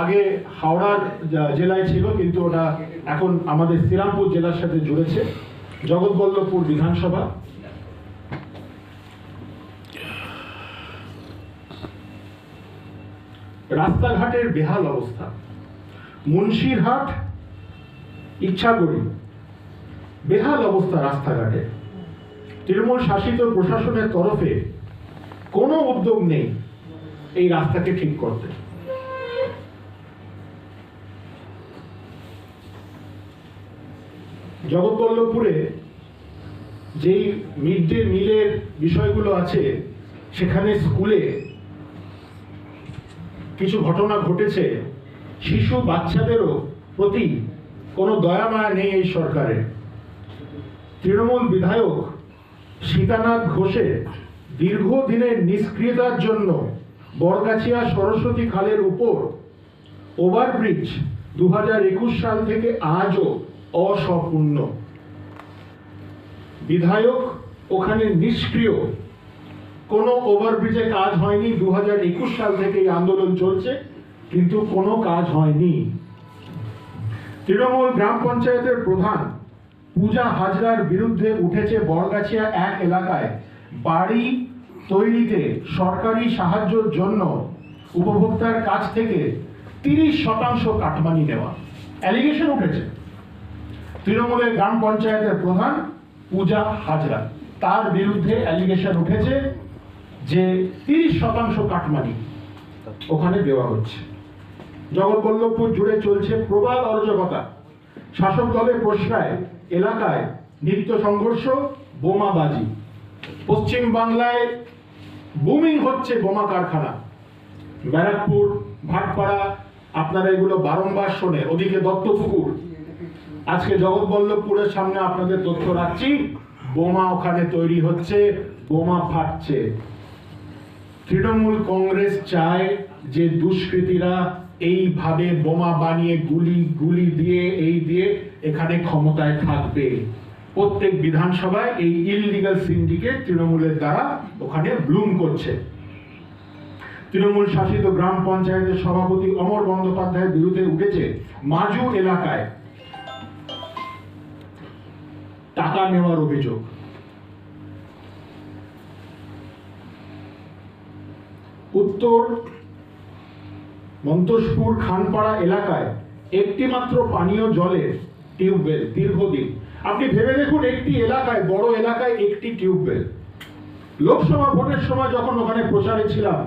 আগে হাওড়ার জেলায় ছিল, কিন্তু ওটা এখন আমাদের শ্রীরামপুর জেলার সাথে জুড়েছে। জগৎবল্লভপুর বিধানসভা। রাস্তাঘাটের বেহাল অবস্থা। মুন্সিরহাট ইচ্ছাগড়ি বেহাল অবস্থা রাস্তাঘাটে। তৃণমূল শাসিত প্রশাসনের তরফে কোনো উদ্যোগ নেই এই রাস্তাকে ঠিক করতে। জগৎবল্লভপুরে যেই মিড ডে মিলের বিষয়গুলো আছে, সেখানে স্কুলে কিছু ঘটনা ঘটেছে। শিশু বাচ্চাদেরও প্রতি কোনো দয়া মায়া নেই এই সরকারের। তৃণমূল বিধায়ক সীতানাথ ঘোষের দীর্ঘদিনের নিষ্ক্রিয়তার জন্য বরগাছিয়া সরস্বতী খালের উপর ওভারব্রিজ 2021 সাল থেকে আজও অসম্পূর্ণ। বিধায়ক ওখানে নিষ্ক্রিয়, কোনো ওভারব্রিজে কাজ হয়নি। 2021 সাল থেকে এই আন্দোলন চলছে, কিন্তু কোনো কাজ হয়নি। তৃণমূল গ্রাম পঞ্চায়েতের প্রধান পূজা হাজরার বিরুদ্ধে উঠেছে বরগাছিয়া এক এলাকায় বাড়ি তৈরিতে সরকারি সাহায্যের জন্য উপভোক্তার কাছ থেকে 30% কাটমানি নেওয়া অ্যালিগেশন উঠেছে। তৃণমূলের গ্রাম পঞ্চায়েতের প্রধান পূজা হাজরা, তার বিরুদ্ধে অ্যালিগেশন উঠেছে যে 30% কাটমানি ওখানে দেওয়া হচ্ছে। জগৎবল্লভপুর জুড়ে চলছে প্রবল অরাজকতা। শাসক দলের প্রশ্রয় এলাকায় নিত্য সংঘর্ষ, বোমাবাজি। পশ্চিম বাংলায় বুমিং হচ্ছে বোমা কারখানা। ব্যারাকপুর, ভাটপাড়া, আপনারা এগুলো বারংবার শোনে। ওদিকে দত্তপুকুর। আজকে জগৎবল্লভপুরের সামনে আপনাদের তথ্য রাখছি, বোমা ওখানে তৈরি হচ্ছে, বোমা ফাটছে। তৃণমূল কংগ্রেস চায় যে দুষ্কৃতীরা এইভাবে বোমা বানিয়ে গুলি দিয়ে এখানে ক্ষমতায় থাকবে। প্রত্যেক বিধানসভায় এই ইললিগাল সিন্ডিকেট তৃণমূলের দ্বারা ওখানে ব্লুম করছে। তৃণমূল শাসিত গ্রাম পঞ্চায়েতের সভাপতি অমর বন্দ্যোপাধ্যায়ের বিরুদ্ধে উঠেছে মাজু এলাকায় টাকা নেওয়ার অভিযোগ। উত্তর মন্তসপুর খানপাড়া এলাকায় একটি মাত্র পানীয় জলের টিউবওয়েল দীর্ঘদিন। আপনি ভেবে দেখুন, একটি এলাকায়, বড় এলাকায় একটি টিউবওয়েল। লোকসভা ভোটের সময় যখন ওখানে প্রচারে ছিলাম,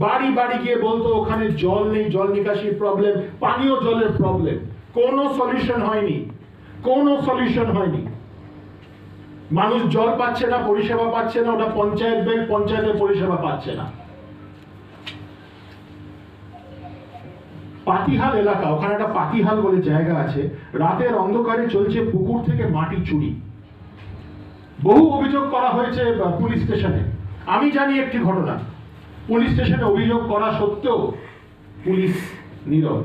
বাড়ি বাড়ি গিয়ে বলতো ওখানে জল নেই, জল নিকাশির প্রবলেম, পানীয় জলের প্রবলেম। কোনো সলিউশন হয়নি, কোনো সলিউশন হয়নি। মানুষ জল পাচ্ছে না, পরিষেবা পাচ্ছে না। ওটা পঞ্চায়েত ব্যাংক, পঞ্চায়েতের পরিষেবা পাচ্ছে না। পাতিহাল এলাকা, ওখানে একটা পাতিহাল বলে জায়গা আছে। রাতের অন্ধকারে চলছে পুকুর থেকে মাটি চুরি। বহু অভিযোগ করা হয়েছে পুলিশ স্টেশনে। আমি জানি একটি ঘটনা, পুলিশ স্টেশনে অভিযোগ করা সত্ত্বেও পুলিশ নীরব।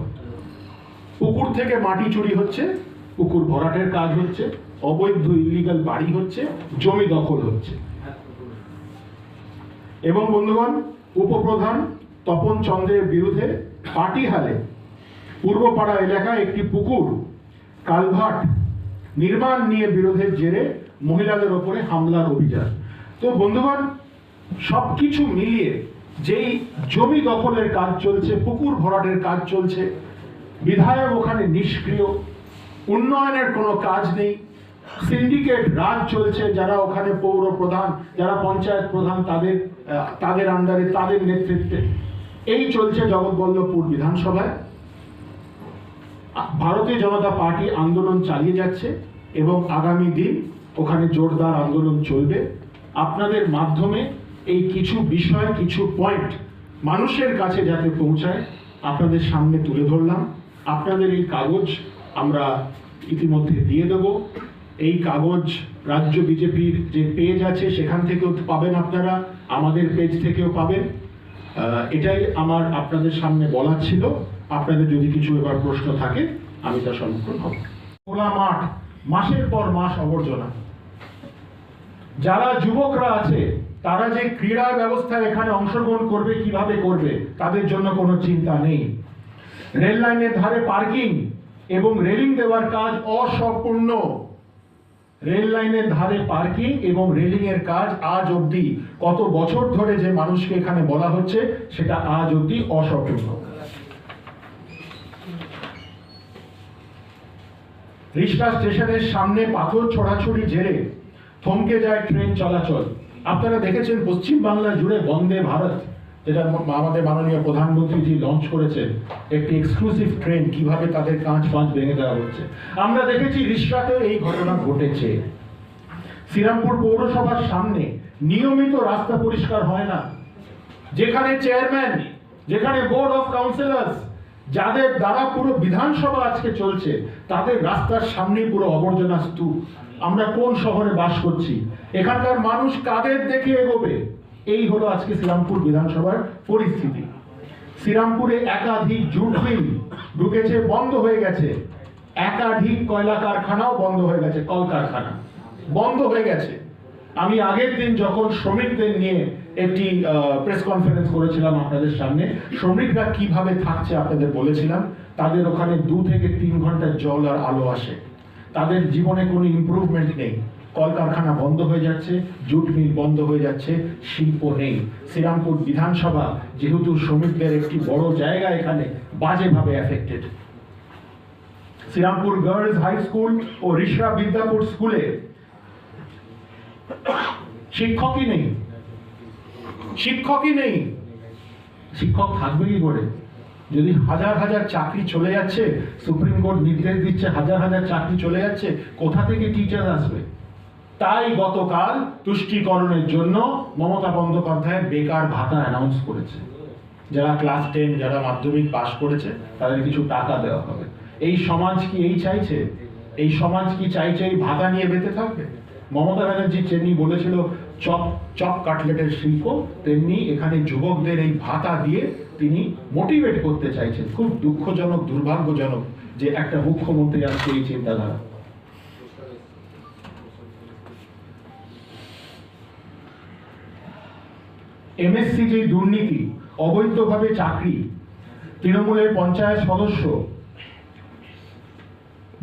পুকুর থেকে মাটি চুরি হচ্ছে, পুকুর ভরাটের কাজ হচ্ছে, অবৈধ ইলিগাল বাড়ি হচ্ছে, জমি দখল হচ্ছে। এবং বন্ধুগণ, উপপ্রধান তপন চন্দ্রের বিরুদ্ধে পাটিহালে পূর্বপাড়া এলাকায় একটি পুকুর কালভার্ট নির্মাণ নিয়ে বিরোধের জেরে মহিলাদের ওপরে হামলার অভিযান। তো বন্ধুগণ, সবকিছু মিলিয়ে যেই জমি দখলের কাজ চলছে, পুকুর ভরাটের কাজ চলছে, বিধায়ক ওখানে নিষ্ক্রিয়, উন্নয়নের কোনো কাজ নেই, সিন্ডিকেট রাজ চলছে। যারা ওখানে পৌর প্রধান, যারা পঞ্চায়েত প্রধান, তাদের আন্ডারে, তাদের নেতৃত্বে এই চলছে জগৎবল্লভপুর বিধানসভায়। ভারতীয় জনতা পার্টি আন্দোলন চালিয়ে যাচ্ছে এবং আগামী দিন ওখানে জোরদার আন্দোলন চলবে। আপনাদের মাধ্যমে এই কিছু বিষয়, কিছু পয়েন্ট মানুষের কাছে যাতে পৌঁছায়, আপনাদের সামনে তুলে ধরলাম। আপনাদের এই কাগজ আমরা ইতিমধ্যে দিয়ে দেব। এই কাগজ রাজ্য বিজেপির যে পেজ আছে সেখান থেকেও পাবেন, আপনারা আমাদের পেজ থেকেও পাবেন। এটাই আমার আপনাদের সামনে বলা ছিল। আপনাদের যদি কিছু এবার প্রশ্ন থাকে আমি তার সম্মুখীন হব। খোলা মাঠ, মাসের পর মাস আবর্জনা। যারা যুবকরা আছে তারা যে ক্রীড়া ব্যবস্থায় এখানে অংশগ্রহণ করবে, কিভাবে করবে, তাদের জন্য কোনো চিন্তা নেই। রেল লাইনের ধারে পার্কিং এবং রেলিং দেওয়ার কাজ অসম্পূর্ণ। রেল লাইনের ধারে পার্কিং এবং রেলিং এর কাজ আজ অবধি, কত বছর ধরে যে মানুষকে এখানে বলা হচ্ছে, সেটা আজ অবধি অসম্পূর্ণ। রিষ্টা স্টেশনের সামনে পাথর ছোড়াছুড়ি জেরে থমকে যায় ট্রেন চলাচল। আপনারা দেখেছেন পশ্চিম বাংলা জুড়ে বন্দে ভারত, যেটা আমাদের মাননীয় প্রধানমন্ত্রীজি লঞ্চ করেছেন, একটি এক্সক্লুসিভ ট্রেন, কিভাবে তাদের কাঁচ ভেঙে দেওয়া হচ্ছে। আমরা দেখেছি রিষ্টাতেও এই ঘটনা ঘটেছে। শ্রীরামপুর পৌরসভার সামনে নিয়মিত রাস্তা পরিষ্কার হয় না, যেখানে চেয়ারম্যান, যেখানে বোর্ড অফ কাউন্সিলর্স, যাদের দ্বারা পুরো বিধানসভা আজকে চলছে, তাদের রাস্তার সামনে পুরো আবর্জনা স্তূপ। আমরা কোন শহরে বাস করছি? এখানকার মানুষ কাদের দেখে এগোবে? এই হলো আজকে শ্রীরামপুর বিধানসভার পরিস্থিতি। শ্রীরামপুরে একাধিক জুট মিল ঢুকেছে, বন্ধ হয়ে গেছে। একাধিক কয়লা কারখানাও বন্ধ হয়ে গেছে, কলকারখানা বন্ধ হয়ে গেছে। আমি আগের দিন যখন শ্রমিকদের নিয়ে একটি প্রেস কনফারেন্স করেছিলাম আপনাদের সামনে, শ্রমিকরা কিভাবে থাকছে আপনাদের বলেছিলাম। তাদের ওখানে 2 থেকে 3 ঘন্টা জল আর আলো আসে, তাদের জীবনে কোনো ইমপ্রুভমেন্ট নেই। কলকারখানা বন্ধ হয়ে যাচ্ছে, জুট মিল বন্ধ হয়ে যাচ্ছে, শিল্প নেই। শ্রীরামপুর বিধানসভা যেহেতু শ্রমিকদের একটি বড় জায়গা, এখানে বাজেভাবে affected. Serampore girls high school ও রিষ্টা বিদ্যাপুর স্কুলে শিক্ষকই নেই, শিক্ষকই নেই। শিক্ষক থাকবে কি করে যদি হাজার হাজার চাকরি চলে যাচ্ছে? সুপ্রিম কোর্ট নির্দেশ দিচ্ছে হাজার হাজার চাকরি চলে যাচ্ছে, কোথা থেকে টিচার আসবে? তাই গতকাল তুষ্টিকরণের জন্য মমতা বন্দ্যোপাধ্যায় বেকার ভাতা অ্যানাউন্স করেছে। যারা ক্লাস 10, যারা মাধ্যমিক পাশ করেছে, তাদের কিছু টাকা দেওয়া হবে। এই সমাজ কি এই চাইছে? এই সমাজ কি চাইছে এই ভাতা নিয়ে বেঁচে থাকবে? মমতা ব্যানার্জি যেমনি বলেছিল চপ চপ কাটলেটের শিল্প, তেমনি এখানে যুবকদের এই ভাতা দিয়ে তিনি মোটিভেট করতে চাইছেন। খুব দুঃখজনক, দুর্ভাগ্যজনক যে একটা মুখ্যমন্ত্রী আজকে এই চিন্তাধারা। এমএসসি যে দুর্নীতি, অবৈধভাবে চাকরি, তৃণমূলের পঞ্চায়েত সদস্য,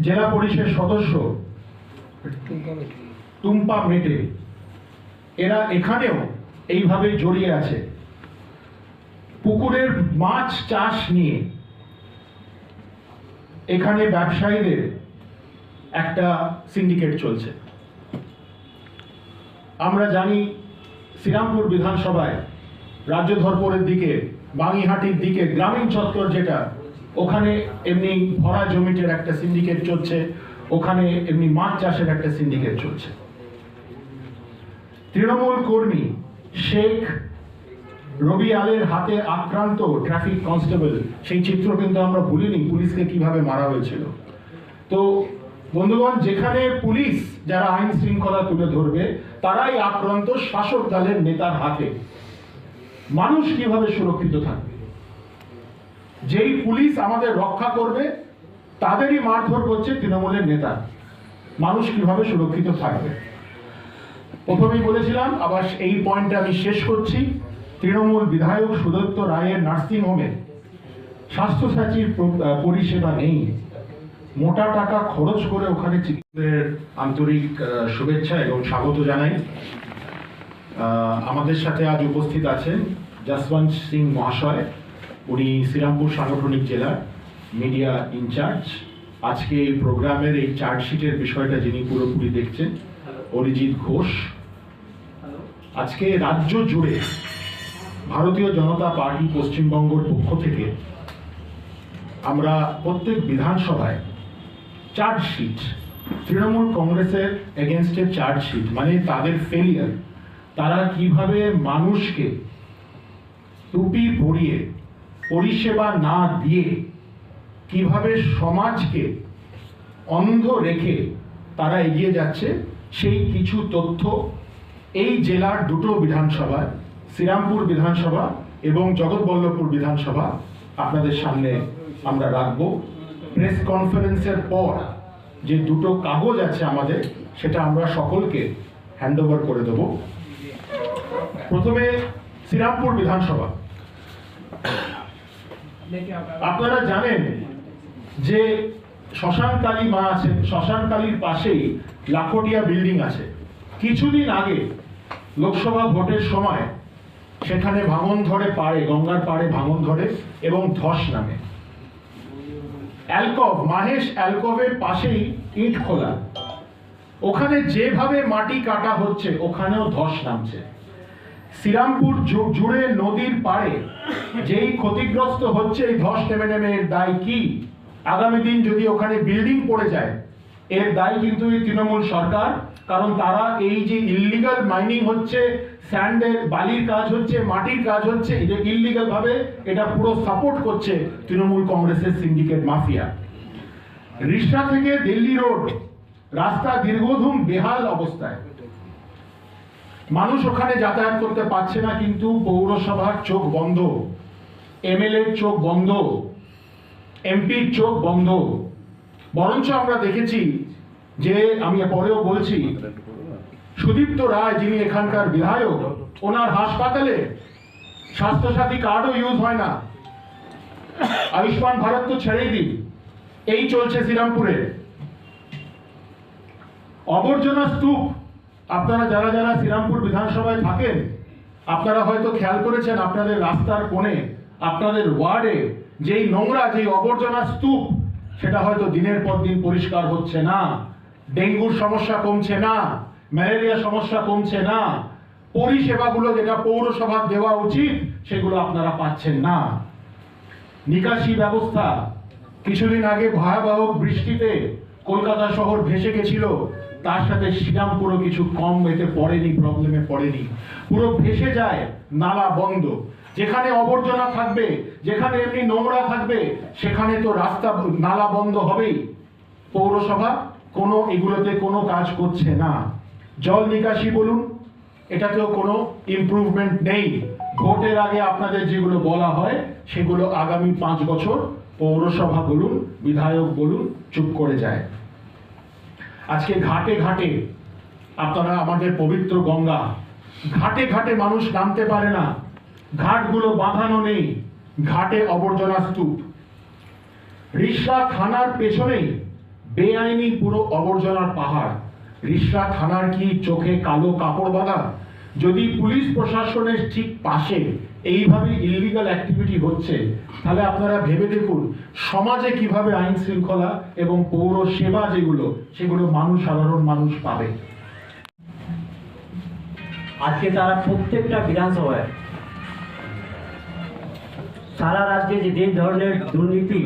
জেলা পরিষদ সদস্য টুম্পা মেটে, এরা এখানেও এইভাবে জড়িয়ে আছে। পুকুরের মাছ চাষ নিয়ে এখানে ব্যবসায়ীদের একটা সিন্ডিকেট চলছে। আমরা জানি শ্রীরামপুর বিধানসভায় রাজ্যধরপুরের দিকে, বাঙিহাটির দিকে গ্রামীণ চত্বর যেটা, ওখানে এমনি ভরা জমিটের একটা সিন্ডিকেট চলছে, ওখানে এমনি মাছ চাষের একটা সিন্ডিকেট চলছে। তৃণমূল কর্মী শেখ রবি আলের হাতে আক্রান্ত ট্রাফিক কনস্টেবল, সেই চিত্র কিন্তু আমরা ভুলিনি, পুলিশকে কিভাবে মারা হয়েছিল। তো বন্ধুগণ, যেখানে পুলিশ যারা আইন শৃঙ্খলা তুলে ধরবে, তারাই আক্রান্ত শাসক দলের নেতার হাতে। মানুষ কিভাবে সুরক্ষিত থাকবে? যেই পুলিশ আমাদের রক্ষা করবে তাদেরই মারধর করছে তৃণমূলের নেতা। মানুষ কিভাবে সুরক্ষিত থাকবে? প্রথমেই বলেছিলাম, আবার এই পয়েন্টটা আমি শেষ করছি। তৃণমূল বিধায়ক সুদত্ত রায়ের নার্সিং হোমে স্বাস্থ্যসাথীর পরিষেবা নেই। মোটা টাকা খরচ করে ওখানে চিকিৎসকের আন্তরিক শুভেচ্ছা এবং স্বাগত জানাই। আমাদের সাথে আজ উপস্থিত আছেন যশবন্ত সিং মহাশয়, উনি শ্রীরামপুর সাংগঠনিক জেলার মিডিয়া ইনচার্জ। আজকে এই প্রোগ্রামের এই চার্জশিটের বিষয়টা যিনি পুরোপুরি দেখছেন, অরিজিৎ ঘোষ। আজকে রাজ্য জুড়ে ভারতীয় জনতা পার্টি পশ্চিমবঙ্গের পক্ষ থেকে আমরা প্রত্যেক বিধানসভায় চার্জশিট, তৃণমূল কংগ্রেসের এগেনস্টে চার্জশিট, মানে তাদের ফেলিয়ার, তারা কিভাবে মানুষকে টুপি পরিয়ে পরিষেবা না দিয়ে কিভাবে সমাজকে অন্ধ রেখে তারা এগিয়ে যাচ্ছে সেই কিছু তথ্য এই জেলার দুটো বিধানসভায়, শ্রীরামপুর বিধানসভা এবং জগৎবল্লভপুর বিধানসভা, আপনাদের সামনে আমরা রাখব। প্রেস কনফারেন্সের পর যে দুটো কাগজ আছে আমাদের, সেটা আমরা সকলকে হ্যান্ডওভার করে দেব। প্রথমে শ্রীরামপুর বিধানসভা। আপনারা জানেন যে শ্মশানকালী মা আছে, শ্মশানকালীর পাশেই লাখোটিয়া বিল্ডিং আছে। কিছুদিন আগে লোকসভা ভোটের সময় সেখানে ভাঙন ধরে, পাড়ে, গঙ্গার পাড়ে ভাঙন ধরে এবং ধস নামে। অ্যালকভ, মাহেশ অ্যালকভের পাশেই ইট খোলা, ওখানে যেভাবে মাটি কাটা হচ্ছে ওখানেও ধস নামছে। শ্রীরামপুর জুড়ে নদীর পাড়ে যেই ক্ষতিগ্রস্ত হচ্ছে এই ধস নেমে নেমে, এর দায় কি? আগামী দিন যদি ওখানে বিল্ডিং পড়ে যায়, এর দায় কিন্তু এই তৃণমূল সরকার। কারণ তারা এই যে ইল্লিগাল মাইনিং হচ্ছে, স্যান্ডের বালির কাজ হচ্ছে, মাটির কাজ হচ্ছে, এটা ইল্লিগাল ভাবে এটা পুরো সাপোর্ট করছে তৃণমূল কংগ্রেসের সিন্ডিকেট মাফিয়া। রিষ্টা থেকে দিল্লি রোড রাস্তা দীর্ঘদিন বেহাল অবস্থায়, মানুষ ওখানে যাতায়াত করতে পারছে না, কিন্তু পৌরসভার চোখ বন্ধ, এমএলএর চোখ বন্ধ, এমপির চোখ বন্ধ। বরঞ্চ আমরা দেখেছি যে, আমি পরেও বলছি, সুদীপ্ত রায় যিনি এখানকার বিধায়ক, ওনার হাসপাতালে স্বাস্থ্যসাথী কার্ডও ইউজ হয় না। আয়ুষ্মান ভারত তো ছেড়েই দিন, এই চলছে শ্রীরামপুরে। আবর্জনা স্তূপ, আপনারা যারা যারা শ্রীরামপুর বিধানসভায় থাকেন, আপনারা হয়তো খেয়াল করেছেন আপনাদের রাস্তার কোণে, আপনাদের ওয়ার্ডে যেই নোংরা, যেই আবর্জনা স্তূপ, সেটা হয়তো দিনের পর দিন পরিষ্কার হচ্ছে না। ডেঙ্গুর সমস্যা কমছে না, ম্যালেরিয়া সমস্যা কমছে না, পরিষেবাগুলো যেটা পৌরসভা দেওয়া উচিত সেগুলো আপনারা পাচ্ছেন না। নিকাশি ব্যবস্থা, কিছুদিন আগে ভয়াবহ বৃষ্টিতে কলকাতা শহর ভেসে গেছিল, তার সাথে শ্রীরামপুরও কিছু কম এতে পড়েনি, প্রবলেমে পড়েনি। পুরো ভেসে যায়, নালা বন্ধ। যেখানে আবর্জনা থাকবে, যেখানে এমনি নোংরা থাকবে, সেখানে তো রাস্তা, নালা বন্ধ হবেই। পৌরসভা কোনো এগুলোতে কোনো কাজ করছে না। জল নিকাশি বলুন, এটাতেও কোনো ইমপ্রুভমেন্ট নেই। ভোটের আগে আপনাদের যেগুলো বলা হয় সেগুলো আগামী 5 বছর পৌরসভা বলুন, বিধায়ক বলুন, চুপ করে যায়। আজকে ঘাটে ঘাটে, আপনারা আমাদের পবিত্র গঙ্গা, ঘাটে ঘাটে মানুষ নামতে পারে না, ঘাটগুলো বাঁধানো নেই, ঘাটে আবর্জনা স্তূপ। রিষ্টা থানার পেছনেই বেআইনি পুরো আবর্জনার পাহাড়। রিষ্টা থানার কি চোখে কালো কাপড় বাঁধা? যদি পুলিশ প্রশাসনের ঠিক পাশে এইভাবে ইল্লিগাল অ্যাক্টিভিটি হচ্ছে, তাহলে আপনারা ভেবে দেখুন সমাজে কিভাবে আইন শৃঙ্খলা এবং পৌর সেবা যেগুলো, সেগুলো মানুষ, সাধারণ মানুষ পাবে। আজকে তারা প্রত্যেকটা বিধানসভায় সারা রাজ্যে যে ধরনের দুর্নীতি,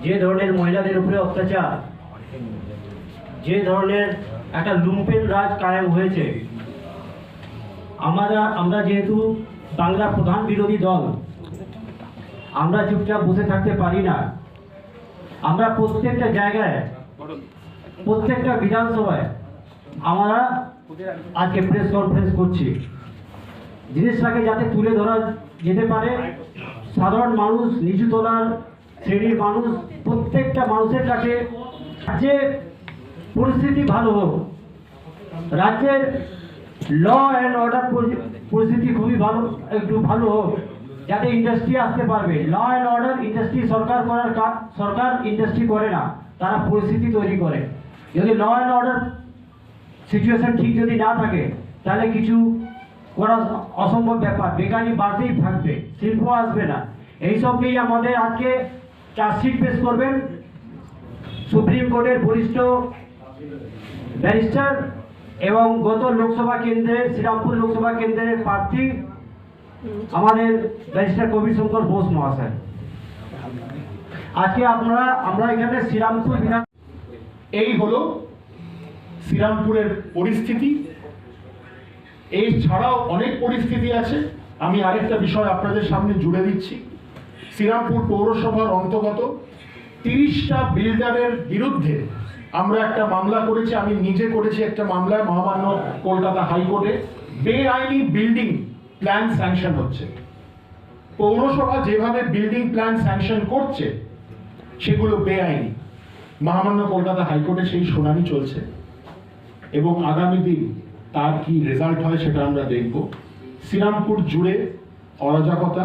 যে ধরনের মহিলাদের উপরে অত্যাচার, যে ধরনের একটা লুম্পেন রাজ কায়েম হয়েছে, আমরা যেহেতু বাংলার প্রধান বিরোধী দল, আমরা চুপচাপ বসে থাকতে পারি না। আমরা প্রত্যেকটা জায়গায়, প্রত্যেকটা বিধানসভায় আমরা আজকে প্রেস কনফারেন্স করছি, জিনিসটাকে যাতে তুলে ধরা যেতে পারে। সাধারণ মানুষ, নিচু তলার শ্রেণীর মানুষ, প্রত্যেকটা মানুষের কাছে যে পরিস্থিতি ভালো হোক, রাজ্যের ল অ্যান্ড অর্ডার পরিস্থিতি খুবই ভালো, একটু ভালো হোক, যাতে ইন্ডাস্ট্রি আসতে পারবে। ল অ্যান্ড অর্ডার ইন্ডাস্ট্রি সরকার করার কাজ, সরকার ইন্ডাস্ট্রি করে না, তারা পরিস্থিতি তৈরি করে। যদি ল অ্যান্ড অর্ডার সিচুয়েশন ঠিক যদি না থাকে, তাহলে কিছু করা অসম্ভব ব্যাপার। বেকারি বাড়তেই থাকবে, শিল্প আসবে না। এইসব নিয়ে আমাদের আজকে চার্জশিট পেশ করবেন সুপ্রিম কোর্টের বরিষ্ঠ ব্যারিস্টার এবং গত লোকসভা কেন্দ্রের, শ্রীরামপুর লোকসভা কেন্দ্রের প্রার্থী আমাদের ব্যারিস্টার কবির শঙ্কর বোস মহাশয়। আজকে আমরা এখানে শ্রীরামপুর বিধান, এই হলো শ্রীরামপুরের পরিস্থিতি। এই ছাড়াও অনেক পরিস্থিতি আছে। আমি আরেকটা বিষয় আপনাদের সামনে জুড়ে দিচ্ছি। শ্রীরামপুর পৌরসভার অন্তর্গত 30টা বিল্ডারের বিরুদ্ধে আমরা একটা মামলা করেছি। আমি নিজে করেছি একটা মামলা মহামান্য কলকাতা হাইকোর্টে। বেআইনি বিল্ডিং প্ল্যান স্যাংশন হচ্ছে। পৌরসভা যেভাবে বিল্ডিং প্ল্যান স্যাংশন করছে সেগুলো বেআইনি। মহামান্য কলকাতা হাইকোর্টে সেই শুনানি চলছে এবং আগামী দিন তার কি রেজাল্ট হয় সেটা আমরা দেখব। শ্রীরামপুর জুড়ে অরাজকতা,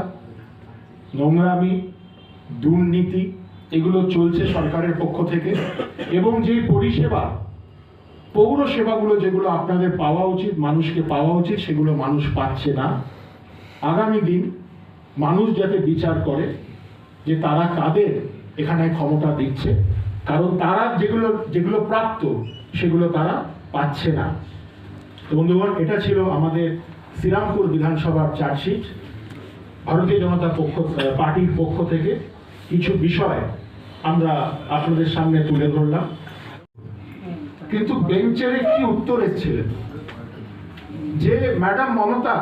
নোংরামি, দুর্নীতি এগুলো চলছে সরকারের পক্ষ থেকে, এবং যে পরিষেবা পৌর সেবাগুলো যেগুলো আপনাদের পাওয়া উচিত, মানুষকে পাওয়া উচিত, সেগুলো মানুষ পাচ্ছে না। আগামী দিন মানুষ যাতে বিচার করে যে তারা কাদের এখানে ক্ষমতা দিচ্ছে, কারণ তারা যেগুলো প্রাপ্ত সেগুলো তারা পাচ্ছে না। তো বন্ধুগণ, এটা ছিল আমাদের শ্রীরামপুর বিধানসভার চার্জশিট। ভারতীয় জনতা পার্টির পক্ষ থেকে কিছু বিষয় আমরা আপনাদের সামনে তুলে ধরলাম। কিন্তু বেঞ্চের একটি উত্তর এসেছিলেন যে ম্যাডাম মমতা,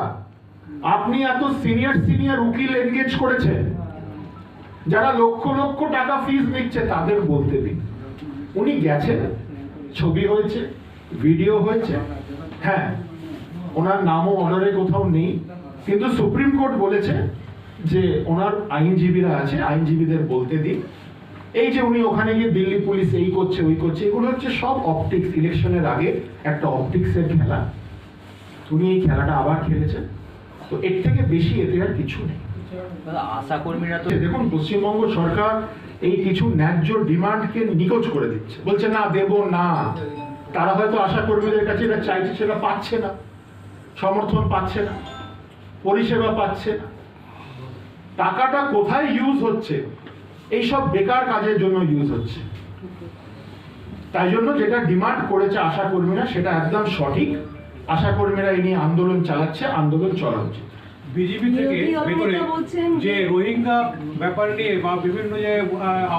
আপনি এত সিনিয়র উকিল এনগেজ করেছেন, যারা লক্ষ লক্ষ টাকা ফিস নিচ্ছে তাদের বলতে দিন। উনি গেছেন, ছবি হয়েছে, ভিডিও হয়েছে, হ্যাঁ ওনার নামও অর্ডারে কোথাও নেই, কিন্তু সুপ্রিম কোর্ট বলেছে যে ওনার আইনজীবীরা আছে, আইনজীবীদের বলতে দিন। এই যে উনি ওখানে গিয়ে দিল্লি পুলিশ এই করছে ওই করছে, এগুলো হচ্ছে সব অপটিক্স। ইলেকশনের আগে একটা অপটিক্সের খেলা, উনি এই খেলাটা আবার খেলেছেন। তো এর থেকে বেশি এতে আর কিছু নেই। আশা কর্মীরা তো দেখুন, পশ্চিমবঙ্গ সরকার এই কিছু ন্যায্য ডিমান্ডকে নিখোঁজ করে দিচ্ছে, বলছে না দেব না। তারা হয়তো আশা কর্মীদের কাছে এটা চাইছে, সেটা পাচ্ছে না, সমর্থন পাচ্ছে না, পরিষেবা পাচ্ছে না। টাকাটা কোথায় ইউজ হচ্ছে? এইসব বেকার কাজের জন্য ইউজ হচ্ছে। তাই জন্য যেটা ডিমান্ড করেছে আশা কর্মীরা সেটা একদম সঠিক। আশা কর্মীরা এই নিয়ে আন্দোলন চালাচ্ছে, আন্দোলন চলা উচিত। বিজেপি থেকে ভেতরে যে রোহিঙ্গা ব্যাপার নিয়ে বা বিভিন্ন যে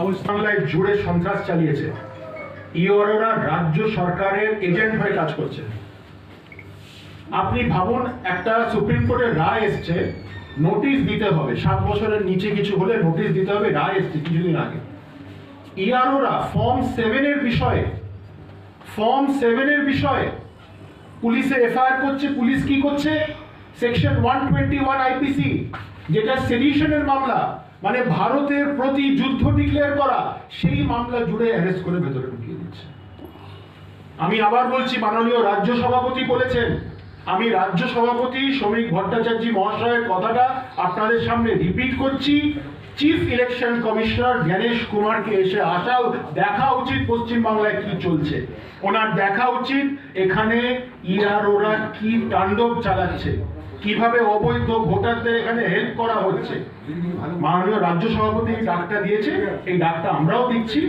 অবস্থা বাংলায় জুড়ে সন্ত্রাস চালিয়েছে, ইওরা রাজ্য সরকারের এজেন্ট হয়ে কাজ করছে। আপনি ভাবুন, একটা সুপ্রিম কোর্টের রায় এসছে, নোটিশ দিতে হবে, 7 বছরের নিচে কিছু হলে নোটিশ দিতে হবে, রায় এসছে কিছুদিন আগে। ইআরওরা ফর্ম 7 এর বিষয়ে পুলিশে এফআইআর করছে। পুলিশ কি করছে? সেকশন 121 আইপিসি, যেটা সেডিশনের মামলা, মানে ভারতের প্রতি যুদ্ধ ডিক্লেয়ার করা, সেই মামলা জুড়ে অ্যারেস্ট করে ভেতরে ঢুকিয়ে দিচ্ছে। আমি আবার বলছি, মাননীয় রাজ্য সভাপতি বলেছেন, আমি রাজ্য সভাপতি শ্রমিক ভট্টাচার্য মহাশয়ের কথাটা আপনাদের সামনে রিপিট করছি। চিফ ইলেকশন কমিশনার জ্ঞানেশ কুমারকে এসে দেখা উচিত পশ্চিমবাংলায় কি চলছে। ওনার দেখা উচিত এখানে ইআরওরা কি তাণ্ডব চালাচ্ছে, কিভাবে অবৈধ ভোটারদের এখানে হেল্প করা হচ্ছে। মাননীয় রাজ্য সভাপতি এই ডাকটা দিয়েছে, এই ডাকটা আমরাও দিচ্ছি।